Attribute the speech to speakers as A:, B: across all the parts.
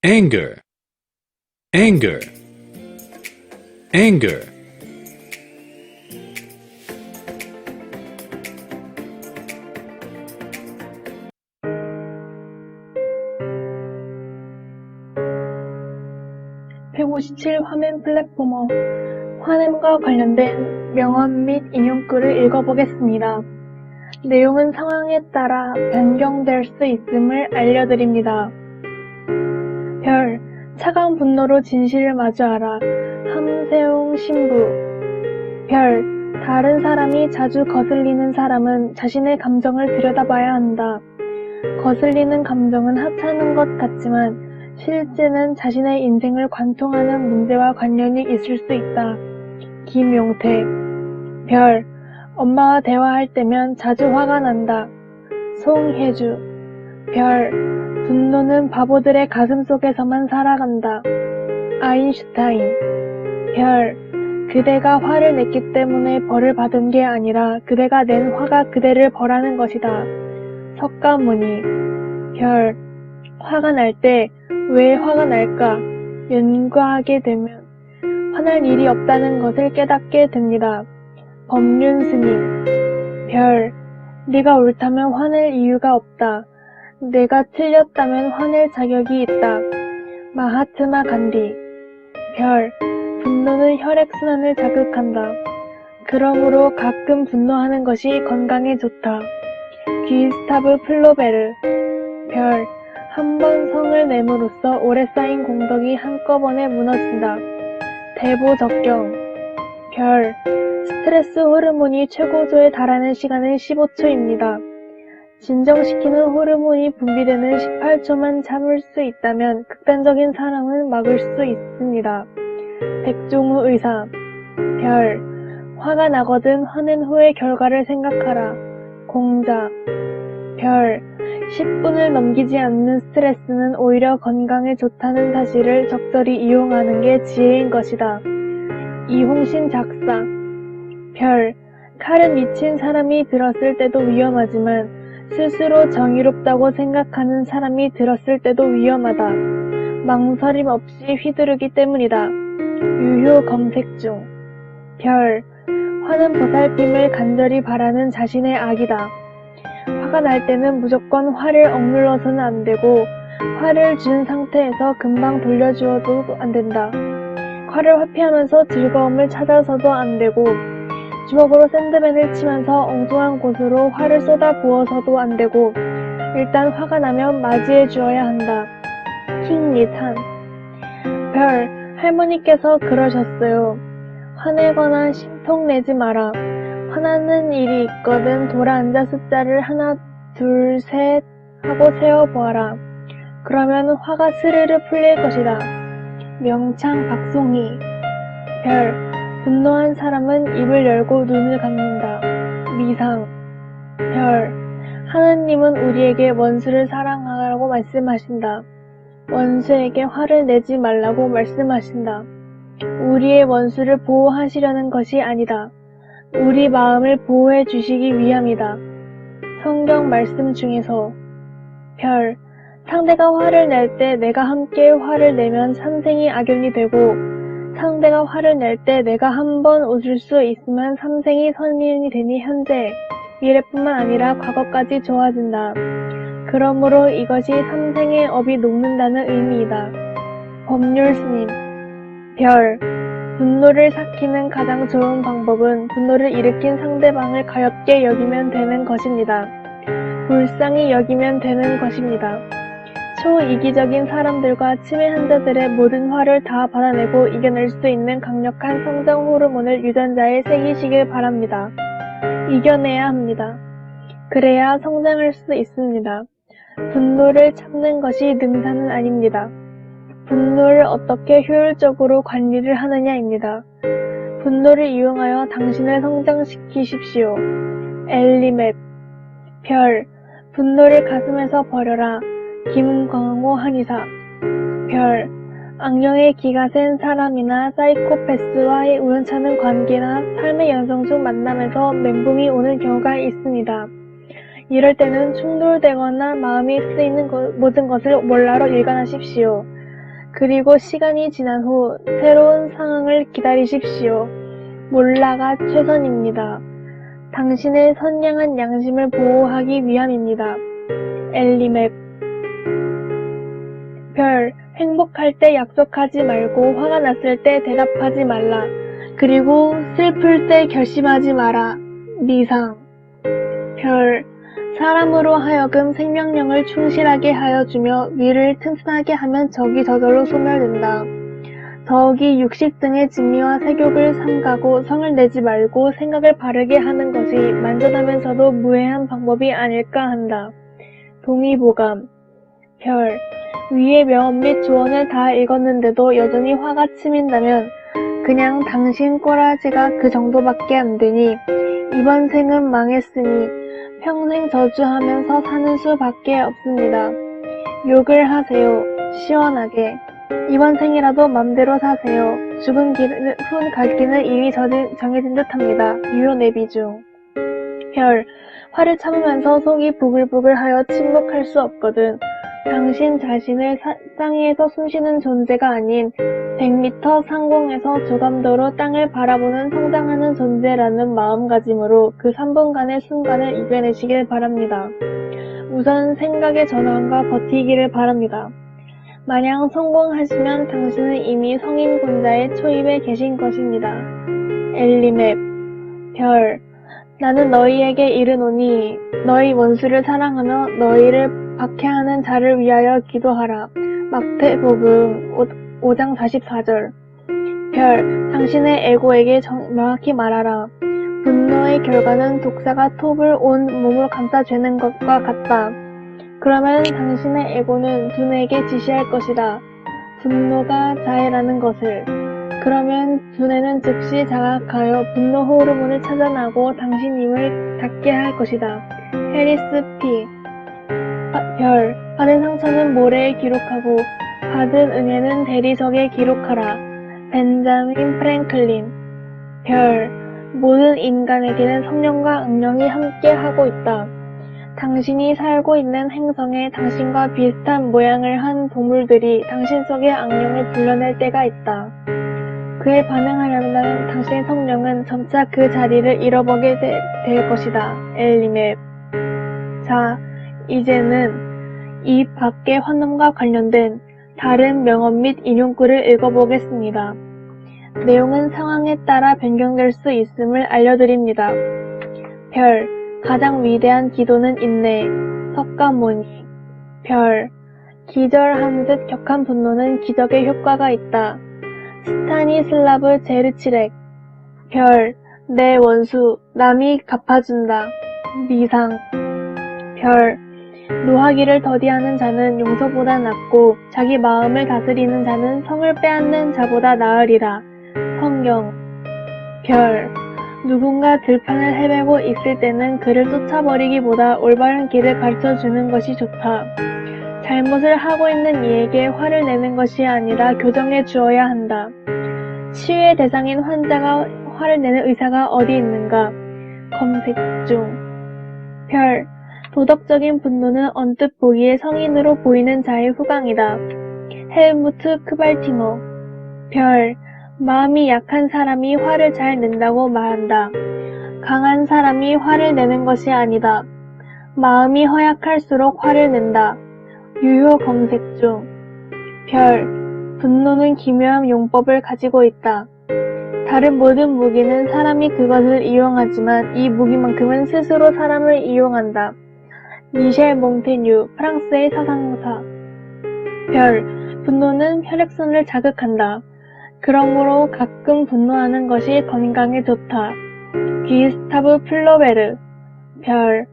A: anger, anger, anger.
B: (157) 화면 플랫포머 화냄과 관련된 명언 및 인용글을 읽어보겠습니다. 내용은 상황에 따라 변경될 수 있음을 알려드립니다. 별, 차가운 분노로 진실을 마주하라. 함세웅 신부. 별, 다른 사람이 자주 거슬리는 사람은 자신의 감정을 들여다봐야 한다. 거슬리는 감정은 하찮은 것 같지만 실제는 자신의 인생을 관통하는 문제와 관련이 있을 수 있다. 김용태. 별, 엄마와 대화할 때면 자주 화가 난다. 송혜주. 별, 분노는 바보들의 가슴 속에서만 살아간다. 아인슈타인. 별, 그대가 화를 냈기 때문에 벌을 받은 게 아니라 그대가 낸 화가 그대를 벌하는 것이다. 석가모니. 별, 화가 날 때 왜 화가 날까? 연구하게 되면 화날 일이 없다는 것을 깨닫게 됩니다. 법륜스님. 별, 네가 옳다면 화낼 이유가 없다. 내가 틀렸다면 화낼 자격이 있다. 마하트마 간디. 별, 분노는 혈액순환을 자극한다. 그러므로 가끔 분노하는 것이 건강에 좋다. 귀스타브 플로베르. 별, 한 번 성을 내므로써 오래 쌓인 공덕이 한꺼번에 무너진다. 대보적경. 별, 스트레스 호르몬이 최고조에 달하는 시간은 15초입니다. 진정시키는 호르몬이 분비되는 18초만 참을 수 있다면 극단적인 사랑은 막을 수 있습니다. 백종우 의사. 별, 화가 나거든 화낸 후의 결과를 생각하라. 공자. 별, 10분을 넘기지 않는 스트레스는 오히려 건강에 좋다는 사실을 적절히 이용하는 게 지혜인 것이다. 이홍신 작사. 별, 칼은 미친 사람이 들었을 때도 위험하지만 스스로 정의롭다고 생각하는 사람이 들었을 때도 위험하다. 망설임 없이 휘두르기 때문이다. 유효 검색 중. 별, 화는 보살핌을 간절히 바라는 자신의 악이다. 화가 날 때는 무조건 화를 억눌러서는 안 되고 화를 준 상태에서 금방 돌려주어도 안 된다. 화를 회피하면서 즐거움을 찾아서도 안 되고 주먹으로 샌드맨을 치면서 엉뚱한 곳으로 화를 쏟아 부어서도 안 되고 일단 화가 나면 맞이해 주어야 한다. 킹리탄. 별, 할머니께서 그러셨어요. 화내거나 심통내지 마라. 화나는 일이 있거든 돌아앉아 숫자를 하나, 둘, 셋 하고 세어보아라. 그러면 화가 스르르 풀릴 것이다. 명창 박송희. 별, 분노한 사람은 입을 열고 눈을 감는다. 미상. 별, 하느님은 우리에게 원수를 사랑하라고 말씀하신다. 원수에게 화를 내지 말라고 말씀하신다. 우리의 원수를 보호하시려는 것이 아니다. 우리 마음을 보호해 주시기 위함이다. 성경 말씀 중에서 별, 상대가 화를 낼 때 내가 함께 화를 내면 삼생이 악연이 되고 상대가 화를 낼 때 내가 한 번 웃을 수 있으면 삼생이 선인이 되니 현재, 미래뿐만 아니라 과거까지 좋아진다. 그러므로 이것이 삼생의 업이 녹는다는 의미이다. 법률스님. 별, 분노를 삭히는 가장 좋은 방법은 분노를 일으킨 상대방을 가엾게 여기면 되는 것입니다. 불쌍히 여기면 되는 것입니다. 초이기적인 사람들과 치매 환자들의 모든 화를 다 받아내고 이겨낼 수 있는 강력한 성장 호르몬을 유전자에 새기시길 바랍니다. 이겨내야 합니다. 그래야 성장할 수 있습니다. 분노를 참는 것이 능사는 아닙니다. 분노를 어떻게 효율적으로 관리를 하느냐입니다. 분노를 이용하여 당신을 성장시키십시오. 엘리맵. 별, 분노를 가슴에서 버려라. 김광호 한의사. 별, 악령의 기가 센 사람이나 사이코패스와의 우연찮은 관계나 삶의 연성 중 만남에서 멘붕이 오는 경우가 있습니다. 이럴 때는 충돌되거나 마음이 쓰이는 모든 것을 몰라로 일관하십시오. 그리고 시간이 지난 후 새로운 상황을 기다리십시오. 몰라가 최선입니다. 당신의 선량한 양심을 보호하기 위함입니다. 엘리맥. 별, 행복할 때 약속하지 말고 화가 났을 때 대답하지 말라. 그리고 슬플 때 결심하지 마라. 미상. 별, 사람으로 하여금 생명력을 충실하게 하여 주며 위를 튼튼하게 하면 적이 저절로 소멸된다. 더욱이 육식 등의 진미와 색욕을 삼가고 성을 내지 말고 생각을 바르게 하는 것이 만전하면서도 무해한 방법이 아닐까 한다. 동의보감. 별, 위의 명언 및 조언을 다 읽었는데도 여전히 화가 치민다면 그냥 당신 꼬라지가 그 정도밖에 안 되니 이번 생은 망했으니 평생 저주하면서 사는 수밖에 없습니다. 욕을 하세요. 시원하게. 이번 생이라도 맘대로 사세요. 죽은 후 갈 길은 이미 정해진 듯합니다. 유효 내비 중. 별, 화를 참으면서 속이 부글부글하여 침묵할 수 없거든. 당신 자신을 땅 위에서 숨쉬는 존재가 아닌 100m 상공에서 조감도로 땅을 바라보는 성장하는 존재라는 마음가짐으로 그 3분간의 순간을 이겨내시길 바랍니다. 우선 생각의 전환과 버티기를 바랍니다. 만약 성공하시면 당신은 이미 성인군자의 초입에 계신 것입니다. 엘리맵. 별, 나는 너희에게 이르노니 너희 원수를 사랑하며 너희를 박해하는 자를 위하여 기도하라. 마태복음 5장 44절. 별, 당신의 에고에게 명확히 말하라. 분노의 결과는 독사가 톱을 온 몸으로 감싸죄는 것과 같다. 그러면 당신의 에고는 두뇌에게 지시할 것이다. 분노가 자해라는 것을. 그러면 두뇌는 즉시 자각하여 분노 호르몬을 차단하고 당신 힘을 닫게 할 것이다. 해리스 P. 별, 받은 상처는 모래에 기록하고 받은 은혜는 대리석에 기록하라. 벤자민 프랭클린. 별, 모든 인간에게는 성령과 악령이 함께 하고 있다. 당신이 살고 있는 행성에 당신과 비슷한 모양을 한 동물들이 당신 속의 악령을 불러낼 때가 있다. 그에 반응하려면 당신의 성령은 점차 그 자리를 잃어버리게 될 것이다. 엘리맵. 자, 이제는 이 밖의 환원과 관련된 다른 명언 및 인용글을 읽어보겠습니다. 내용은 상황에 따라 변경될 수 있음을 알려드립니다. 별, 가장 위대한 기도는 인내. 석가모니. 별, 기절한 듯 격한 분노는 기적의 효과가 있다. 스타니슬라브 제르치렉. 별, 내 원수, 남이 갚아준다. 미상. 별, 노하기를 더디하는 자는 용서보다 낫고 자기 마음을 다스리는 자는 성을 빼앗는 자보다 나으리라. 성경. 별, 누군가 들판을 헤매고 있을 때는 그를 쫓아버리기보다 올바른 길을 가르쳐주는 것이 좋다. 잘못을 하고 있는 이에게 화를 내는 것이 아니라 교정해 주어야 한다. 치유의 대상인 환자가 화를 내는 의사가 어디 있는가? 검색 중. 별, 도덕적인 분노는 언뜻 보기에 성인으로 보이는 자의 후광이다. 헬무트 크발팅어. 별, 마음이 약한 사람이 화를 잘 낸다고 말한다. 강한 사람이 화를 내는 것이 아니다. 마음이 허약할수록 화를 낸다. 유효 검색 중. 별, 분노는 기묘한 용법을 가지고 있다. 다른 모든 무기는 사람이 그것을 이용하지만 이 무기만큼은 스스로 사람을 이용한다. 미셸 몽테뉴, 프랑스의 사상사. 별, 분노는 혈액순환을 자극한다. 그러므로 가끔 분노하는 것이 건강에 좋다. 기스타브 플로베르. 별,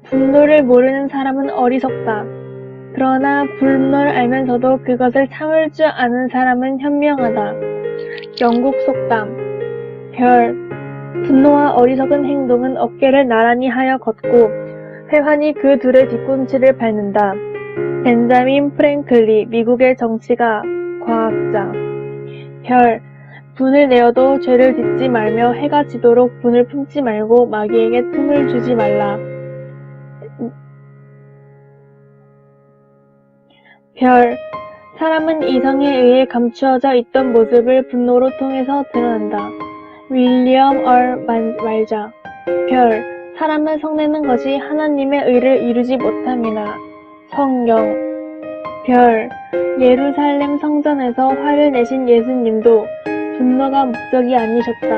B: 분노를 모르는 사람은 어리석다. 그러나 분노를 알면서도 그것을 참을 줄 아는 사람은 현명하다. 영국 속담. 별, 분노와 어리석은 행동은 어깨를 나란히 하여 걷고 회환이 그 둘의 뒤꿈치를 밟는다. 벤자민 프랭클리, 미국의 정치가, 과학자. 별, 분을 내어도 죄를 짓지 말며 해가 지도록 분을 품지 말고 마귀에게 틈을 주지 말라. 별, 사람은 이성에 의해 감추어져 있던 모습을 분노로 통해서 드러낸다. 윌리엄 말자. 별. 사람을 성내는 것이 하나님의 의를 이루지 못함이나. 성경. 별. 예루살렘 성전에서 화를 내신 예수님도 분노가 목적이 아니셨다.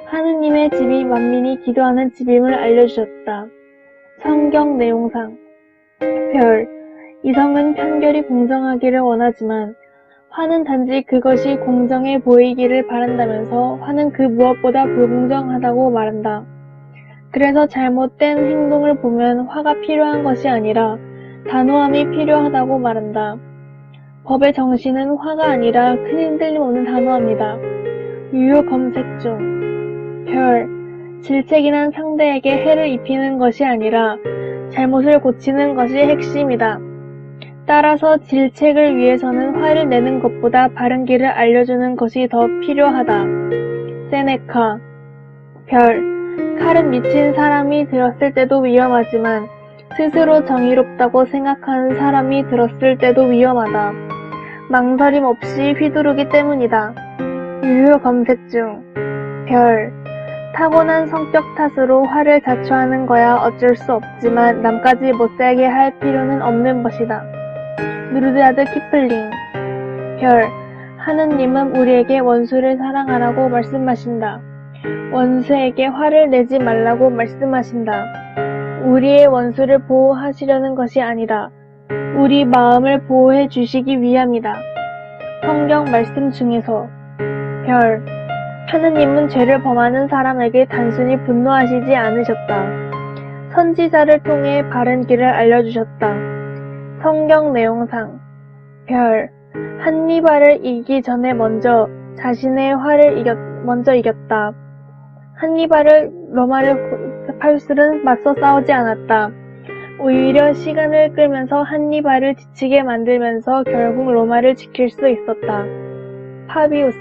B: 하느님의 집이 만민이 기도하는 집임을 알려주셨다. 성경 내용상. 별. 이성은 판결이 공정하기를 원하지만 화는 단지 그것이 공정해 보이기를 바란다면서 화는 그 무엇보다 불공정하다고 말한다. 그래서 잘못된 행동을 보면 화가 필요한 것이 아니라 단호함이 필요하다고 말한다. 법의 정신은 화가 아니라 큰 흔들림 없는 단호합니다. 유효 검색 중. 별. 질책이란 상대에게 해를 입히는 것이 아니라 잘못을 고치는 것이 핵심이다. 따라서 질책을 위해서는 화를 내는 것보다 바른 길을 알려주는 것이 더 필요하다. 세네카. 별. 칼은 미친 사람이 들었을 때도 위험하지만 스스로 정의롭다고 생각하는 사람이 들었을 때도 위험하다. 망설임 없이 휘두르기 때문이다. 유효 검색 중. 별. 타고난 성격 탓으로 화를 자초하는 거야 어쩔 수 없지만 남까지 못살게 할 필요는 없는 것이다. 누르드야드 키플링. 별. 하느님은 우리에게 원수를 사랑하라고 말씀하신다. 원수에게 화를 내지 말라고 말씀하신다. 우리의 원수를 보호하시려는 것이 아니라 우리 마음을 보호해 주시기 위함이다. 성경 말씀 중에서. 별. 하느님은 죄를 범하는 사람에게 단순히 분노하시지 않으셨다. 선지자를 통해 바른 길을 알려주셨다. 성경 내용상. 별. 한니발을 이기기 전에 먼저 자신의 화를 먼저 이겼다. 한니발을 로마를 팔술은 맞서 싸우지 않았다. 오히려 시간을 끌면서 한니발을 지치게 만들면서 결국 로마를 지킬 수 있었다. 파비우스.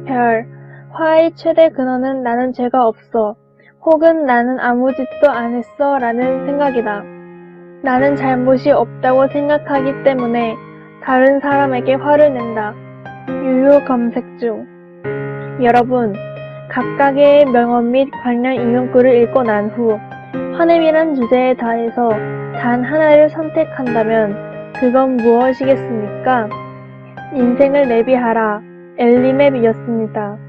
B: 별. 화의 최대 근원은 나는 죄가 없어 혹은 나는 아무 짓도 안 했어 라는 생각이다. 나는 잘못이 없다고 생각하기 때문에 다른 사람에게 화를 낸다. 유효 검색 중. 여러분, 각각의 명언 및 관련 인용글을 읽고 난 후 화냄이란 주제에 대해서 단 하나를 선택한다면 그건 무엇이겠습니까? 인생을 내비하라. 엘리맵이었습니다.